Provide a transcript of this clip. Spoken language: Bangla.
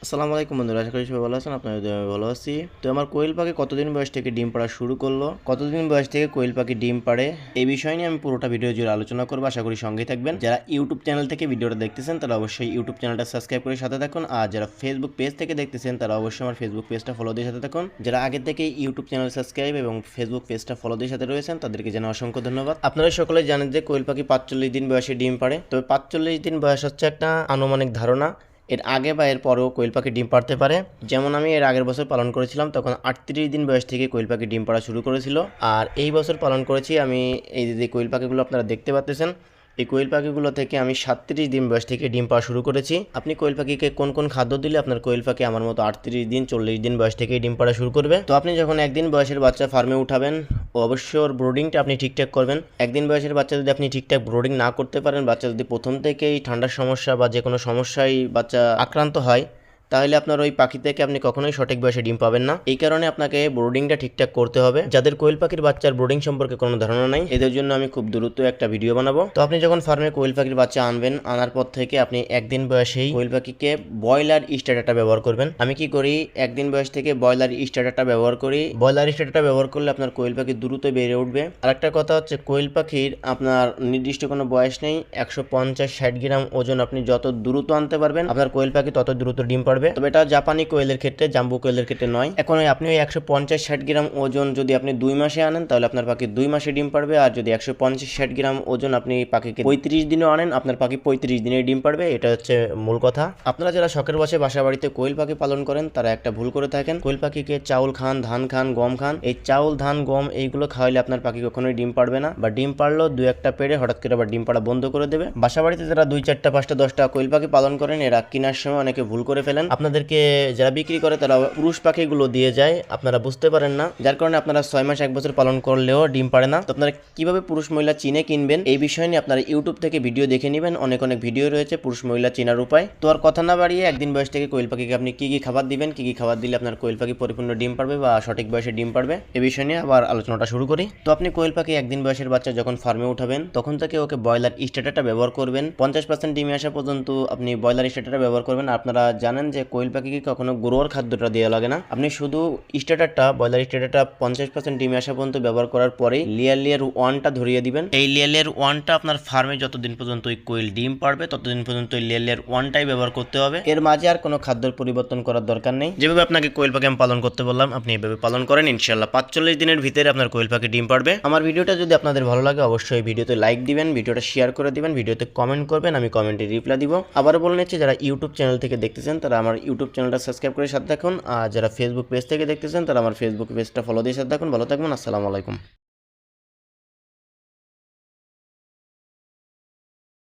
আসসালামু আলাইকুম বন্ধুরা, আশা করি সবাই ভালো আছেন। আপনাদের দোয়ায় আমি ভালো আছি। তো আমার কোয়েল পাখি কতদিন বয়স থেকে ডিম পাড়া শুরু করলো, কতদিন বয়স থেকে কোয়েল পাখি ডিম পাড়ে, এই বিষয় নিয়ে আমি পুরোটা ভিডিও জুড়ে আলোচনা করবো। আশা করি সঙ্গেই থাকবেন। যারা ইউটিউব চ্যানেল থেকে ভিডিওটা দেখতেছেন তারা অবশ্যই ইউটিউব চ্যানেলটা সাবস্ক্রাইব করে সাথে থাকুন, আর যারা ফেসবুক পেজ থেকে দেখতেছেন তারা অবশ্যই আমার ফেসবুক পেজটা ফলো দিয়ে সাথে থাকুন। যারা আগে থেকে ইউটিউব চ্যানেল সাবস্ক্রাইব এবং ফেসবুক পেজটা ফলো দিয়ে সাথে রয়েছেন তাদেরকে জানাই অসংখ্য ধন্যবাদ। আপনারা সকলে জানেন যে কোয়েল পাখি 45 দিন বয়সে ডিম পাড়ে। তবে 45 দিন বয়স হচ্ছে একটা আনুমানিক ধারণা। এর আগে বা এর পরেও কোয়েল পাখি ডিম পাড়তে পারে। যেমন আমি এর আগের বছর পালন করেছিলাম, তখন 38 দিন বয়স থেকে কোয়েল পাখি ডিম পাড়া শুরু করেছিল। আর এই বছর পালন করেছি আমি, এই যে কোয়েল পাখিগুলো আপনারা দেখতে পাচ্ছেন, এই কোয়েল পাখিগুলো থেকে আমি 37 দিন বয়স থেকে ডিম পাড়া শুরু করেছি। আপনি কোয়েল পাখিকে কোন কোন খাদ্য দিলে আপনার কোয়েল পাখি আমার মতো 38 দিন 40 দিন বয়স থেকে ডিম পাড়া শুরু করবে? তো আপনি যখন একদিন বয়সের বাচ্চা ফার্মে উঠাবেন, অবশ্যই ওর ব্রোডিংটা আপনি ঠিকঠাক করবেন। একদিন বয়সের বাচ্চা যদি আপনি ঠিকঠাক ব্রোডিং না করতে পারেন, বাচ্চা যদি প্রথম থেকেই ঠান্ডার সমস্যা বা যে কোনো সমস্যায় বাচ্চা আক্রান্ত হয়, তাহলে আপনার ওই পাখি থেকে আপনি কখনোই সঠিক বয়সে ডিম পাবেন না। এই কারণে আপনাকে ব্রোডিংটা ঠিকঠাক করতে হবে। যাদের কোয়েল পাখির বাচ্চার ব্রোডিং সম্পর্কে কোনো ধারণা নাই, এদের জন্য আমি খুব দ্রুত একটা ভিডিও বানাবো। তো আপনি যখন ফার্মে কোয়েল পাখির বাচ্চা আনবেন, আনার পর থেকে আপনি একদিন বয়সেই কোয়েল পাখিকে ব্রয়লার স্টার্টারটা ব্যবহার করবেন। আমি কি করি, একদিন বয়স থেকে ব্রয়লার স্টার্টারটা ব্যবহার করি। ব্রয়লার স্টার্টারটা ব্যবহার করলে আপনার কোয়েল পাখি দ্রুত বেড়ে উঠবে। আর একটা কথা হচ্ছে, কোয়েল পাখির আপনার নির্দিষ্ট কোনো বয়স নেই। 150-60 গ্রাম ওজন আপনি যত দ্রুত আনতে পারবেন, আপনার কোয়েল পাখি তত দ্রুত ডিম পারবে। তবে এটা জাপানি কোয়েলের ক্ষেত্রে, জাম্বু কোয়েলের ক্ষেত্রে নয়। এখন আপনি ওই 150-60 গ্রাম ওজন যদি আপনি 2 মাসে আনেন, তাহলে আপনার পাখি 2 মাসে ডিম পারবে। আর যদি 150-60 গ্রাম ওজন আপনি পাখিকে 35 দিনে আনেন, আপনার পাখি 35 দিনে ডিম পারবে। এটা হচ্ছে মূল কথা। আপনারা যারা শখের বসে বাসা বাড়িতে কোয়েল পাখি পালন করেন, তারা একটা ভুল করে থাকেন। কোয়েল পাখিকে চাউল খান, ধান খান, গম খান। এই চাউল, ধান, গম এইগুলো খাওয়াইলে আপনার পাখি কখনোই ডিম পারবে না, বা ডিম পারলেও 2-1টা পেড়ে হঠাৎ করে আবার ডিম পাড়া বন্ধ করে দেবে। বাসা বাড়িতে যারা 2-4টা 5টা 10টা কোয়েল পাখি পালন করেন, এরা কেনার সময় অনেকে ভুল করে ফেলেন। আপনাদেরকে যারা বিক্রি করে তারা পুরুষ পাখিগুলো দিয়ে যায়, আপনারা বুঝতে পারেন না, যার কারণে আপনারা 6 মাস 1 বছর পালন করলেও ডিম পারে না। তো আপনারা কিভাবে পুরুষ মহিলা চিনে কিনবেন, এই বিষয় নিয়ে আপনারা ইউটিউব থেকে ভিডিও দেখে নেবেন। অনেক ভিডিও রয়েছে পুরুষ মহিলা চেনার উপায়। তো আর কথা না বাড়িয়ে, একদিন বয়স থেকে কোয়েল পাখিকে আপনি কি কি খাবার দিবেন, কি কি খাবার দিলে আপনার কোয়েল পাখি পরিপূর্ণ ডিম পারবে বা সঠিক বয়সে ডিম পারবে, এই বিষয় নিয়ে আবার আলোচনাটা শুরু করি। তো আপনি কোয়েল পাখি একদিন বয়সের বাচ্চা যখন ফার্মে উঠাবেন, তখন থেকে ওকে ব্রয়লার স্টার্টারটা ব্যবহার করবেন। 50% ডিমে আসা পর্যন্ত আপনি ব্রয়লার স্টার্টারটা ব্যবহার করবেন। আপনারা জানেন যে কোয়েল পাখিকে কখনো গ্রোয়ার খাদ্যটা দেওয়া লাগে না। আপনি শুধু স্টার্টারটা, ব্রয়লার স্টার্টারটা 50% ডিমে আসা পর্যন্ত ব্যবহার করার পরেই লেয়ার 1টা ধরিয়ে দিবেন। এই লেয়ার 1টা আপনার ফার্মে যতদিন পর্যন্ত ওই কোয়েল ডিম পারবে, ততদিন পর্যন্ত ওই লেয়ার 1টাই ব্যবহার করতে হবে। এর মাঝে আর কোনো খাদ্যের পরিবর্তন করার দরকার নেই। যেভাবে আপনাকে কোয়েল পাখি আমি পালন করতে বললাম, আপনি এভাবে পালন করেন, ইনশাআল্লাহ 45 দিনের ভিতরে আপনার কোয়েল পাখি ডিম পারবে। আমার ভিডিওটা যদি আপনাদের ভালো লাগে, অবশ্যই ভিডিওতে লাইক দিবেন, ভিডিওটা শেয়ার করে দিবেন, ভিডিওতে কমেন্ট করবেন, আমি কমেন্টে রিপ্লাই দিব। আবার বলে নিচ্ছি, যারা ইউটিউব চ্যানেল থেকে দেখতেছেন তারা আমার ইউটিউব চ্যানেলটা সাবস্ক্রাইব করে সাথে থাকুন, আর যারা ফেসবুক পেজ থেকে দেখতেছেন তারা আমার ফেসবুক পেজটা ফলো দিয়ে সাথে থাকুন। ভালো থাকবেন। আসসালামু আলাইকুম।